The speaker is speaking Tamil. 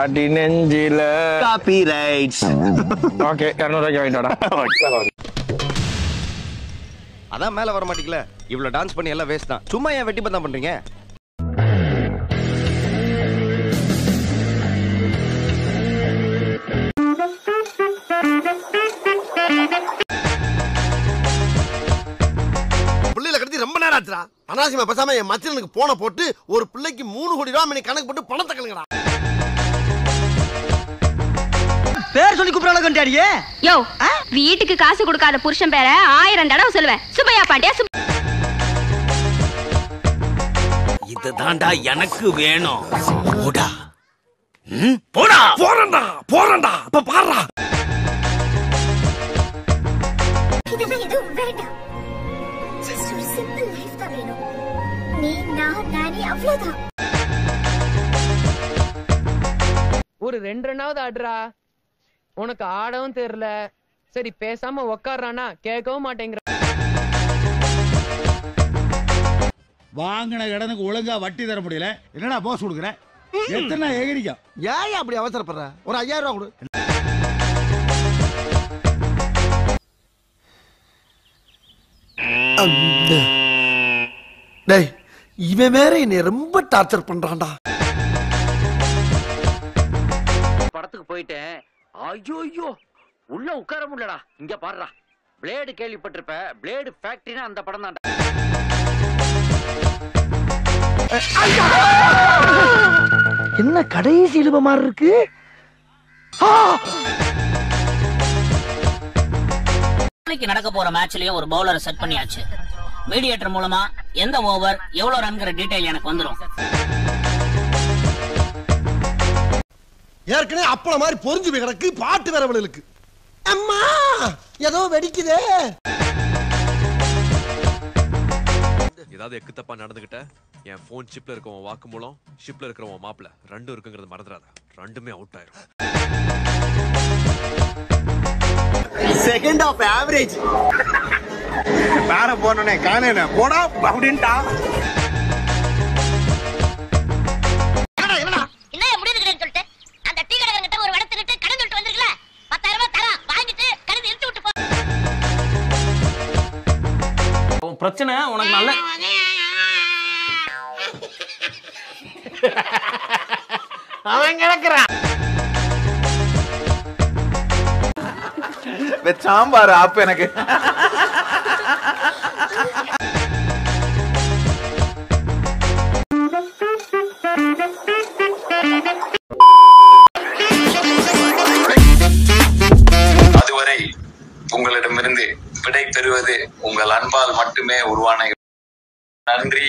அடி நெஞ்சில காப்பி ரைட்ஸ். ஓகே 200 வாங்கிட்டோடா. அதான் மேல வர மாட்டீங்களா? இவ்வளவு டான்ஸ் பண்ணி எல்லாம் வேஸ்ட் தான். சும்மா ஏன் வெட்டி பந்தம் பண்றீங்க? பிள்ளைல கடத்தி ரொம்ப நேரம் ஆச்சுடா. அனாவசியமா பேசாம என் மச்சனுக்கு போன போட்டு ஒரு பிள்ளைக்கு 3 கோடி ரூபாய் மணி கணக்கு போட்டு பணத்தை கலங்கடா. பேர் சொல்லி கூப்பிடறாளே. யோ, வீட்டுக்கு காசு கொடுக்காத புருஷன் பேரை 1000 தடவை சொல்லுவேன். சுப்பையா பாண்டியா. இதுதான்டா எனக்கு வேணும். போடா. போடா போறடா போறடா. அப்ப பாறா. இதெல்லாம் எதுவும் வேண்டாம். Just ஒரு simple life தான் வேணும். நீ நான் நானி அவ்வளவுதான். ஒரு 2 ரன்னாவது ஆடுறா. உனக்கு ஆடவும் தெரியல. சரி பேசாம உக்காடுறானா கேட்கவும் மாட்டேங்கிற. வாங்கின கடனுக்கு ஒழுங்கா வட்டி தர முடியல. என்னடா போஸ் கொடுக்குற? எத்தனை எகிரிக்கும்? ஏன் அப்படி அவசரப்படுற? ஒரு 5000 ரூபாய் கொடு. டேய், இவன் வேற என்னை ரொம்ப டார்ச்சர் பண்றான்டா. படத்துக்கு போயிட்டேன். ஐயோ உள்ள உட்கார முடியலடா. இங்க பாருடா. பிளேடு கேள்விப்பட்டிருப்ப. பிளேடு ஃபேக்டரினா அந்த படம் தான்டா. என்ன கடைசி இழுப மாதிரி இருக்கு? நாளைக்கு நடக்க போற மேட்ச்லயே ஒரு பவுலரை செட் பண்ணியாச்சு. மீடியேட்டர் மூலமா எந்த ஓவர் எவ்வளவு ரன்ங்கிற டீடைல் எனக்கு வந்துரும். ஏற்கனவே அப்பள மாதிரி பொறிஞ்சு போய் கிடக்கு. பாட்டு வேற இருக்கு. அம்மா ஏதோ வெடிக்குதே. ஏதாவது எக்கு தப்பா நடந்துகிட்ட என் போன் சிப்ல இருக்க உன் வாக்கு மூலம் ஷிப்ல இருக்கிற உன் மாப்பிள ரெண்டும் இருக்குங்கிறது மறந்துடாத. ரெண்டுமே அவுட் ஆயிரும். Second half average. வேற போனே காணேன போடா அப்படின்டா. என்ன முடியுதுன்னு சொல்லிட்டு அந்த டீ கடைக்காரங்கிட்ட ஒரு வடத்துக்கிட்டு கடன் சொல்லிட்டு வந்திருக்கல. 10,000 ரூபாய் தரா வாங்கிட்டு கடன் இழுத்து விட்டு போ. உன் பிரச்சனை உனக்கு நல்ல அவன் கிடக்குறான். சாம்பார் ஆப்பு எனக்கு. அதுவரை உங்களிடமிருந்து விடை பெறுவது உங்கள் அன்பால் மட்டுமே உருவான. நன்றி.